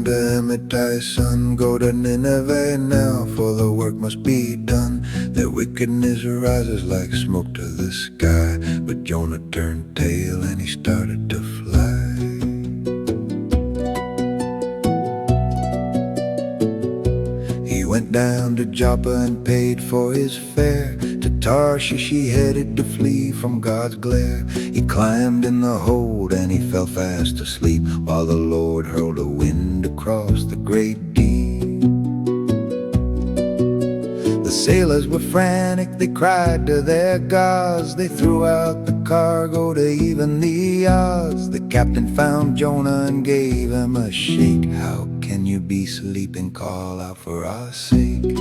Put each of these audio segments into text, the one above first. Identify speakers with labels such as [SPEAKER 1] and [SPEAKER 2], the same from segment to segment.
[SPEAKER 1] to Amittai, son, go to Nineveh now, for the work must be done. Their wickedness rises like smoke to the sky. But Jonah turned tail and he started to fly. He went down to Joppa and paid for his fare. To Tarshish he headed to flee from God's glare. He climbed in the hold and he fell fast asleep, while the Lord hurled a wind across the great deep. The sailors were frantic, they cried to their gods. They threw out the cargo to even the odds. The captain found Jonah and gave him a shake. How can you be sleeping? Call out for our sake.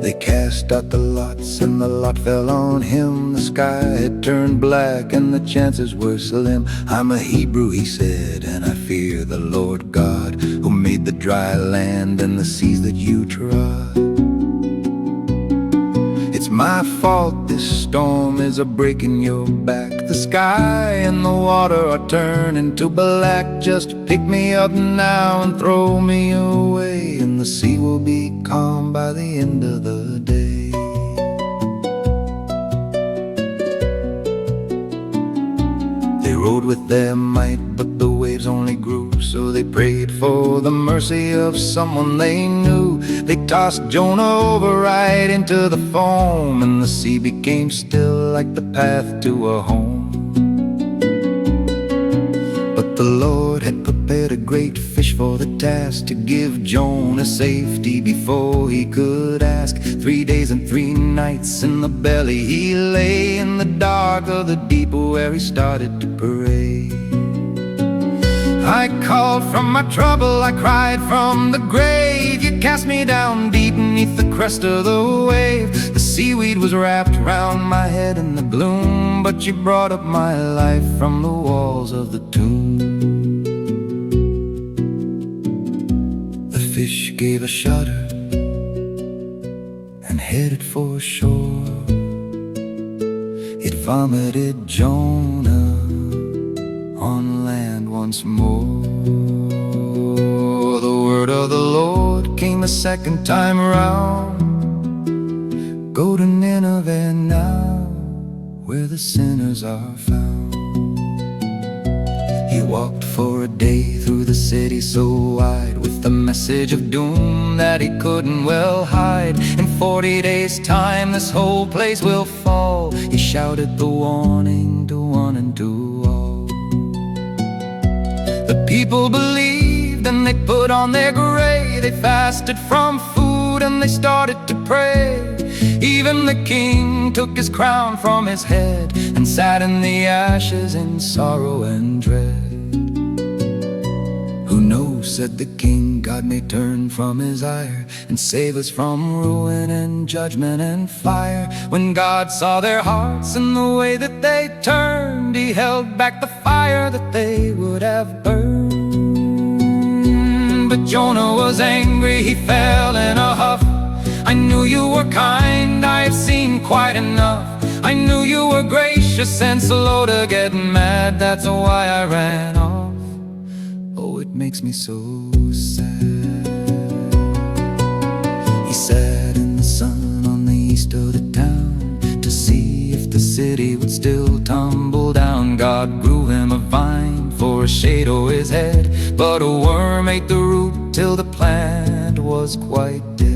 [SPEAKER 1] They cast out the lots and the lot fell on him. The sky had turned black and the chances were slim. I'm a Hebrew, he said, and I fear the Lord God, who made the dry land and the seas that you trod. It's my fault this storm is a-breaking your back. The sky and the water are turning to black. Just pick me up now and throw me away, and the sea will be calm by the end of the day. They rowed with their might, but the waves only grew. So they prayed for the mercy of someone they knew. They tossed Jonah over right into the foam, and the sea became still like the path to a home. But the Lord had prepared a great fish for the task, to give Jonah safety before he could ask. 3 days and 3 nights in the belly he lay, in the dark of the deep where he started to pray. I called from my trouble, I cried from the grave. You cast me down deep beneath the crest of the wave. The seaweed was wrapped round my head in the gloom, but you brought up my life from the walls of the tomb. The fish gave a shudder and headed for shore. It vomited Jonah on land once more. The word of the Lord came a second time around. Go to Nineveh now, where the sinners are found. He walked for a day through the city so wide, with the message of doom that he couldn't well hide. In 40 days' time this whole place will fall. He shouted the warning to one and to all. The people believed and they put on their gray. They fasted from food and they started to pray. Even the king took his crown from his head and sat in the ashes in sorrow and dread. Who knows, said the king, God may turn from his ire and save us from ruin and judgment and fire. When God saw their hearts and the way that they turned, he held back the fire that they would have burned. But Jonah was angry, he fell in a huff. I knew you were kind, I've seen quite enough. I knew you were gracious and slow to get mad, that's why I ran off. Oh, it makes me so sad. He sat in the sun on the east of the town, to see if the city would still tumble down. God grew him a vine for a shade o'er his head, but a worm ate the root till the plant was quite dead.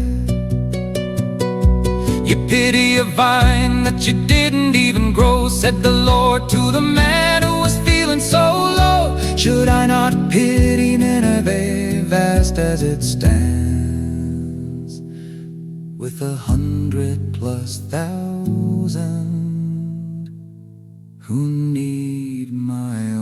[SPEAKER 1] You pity a vine that you didn't even grow, said the Lord to the man who was feeling so low. Should I not pity Nineveh, vast as it stands, with 100,000+ who need my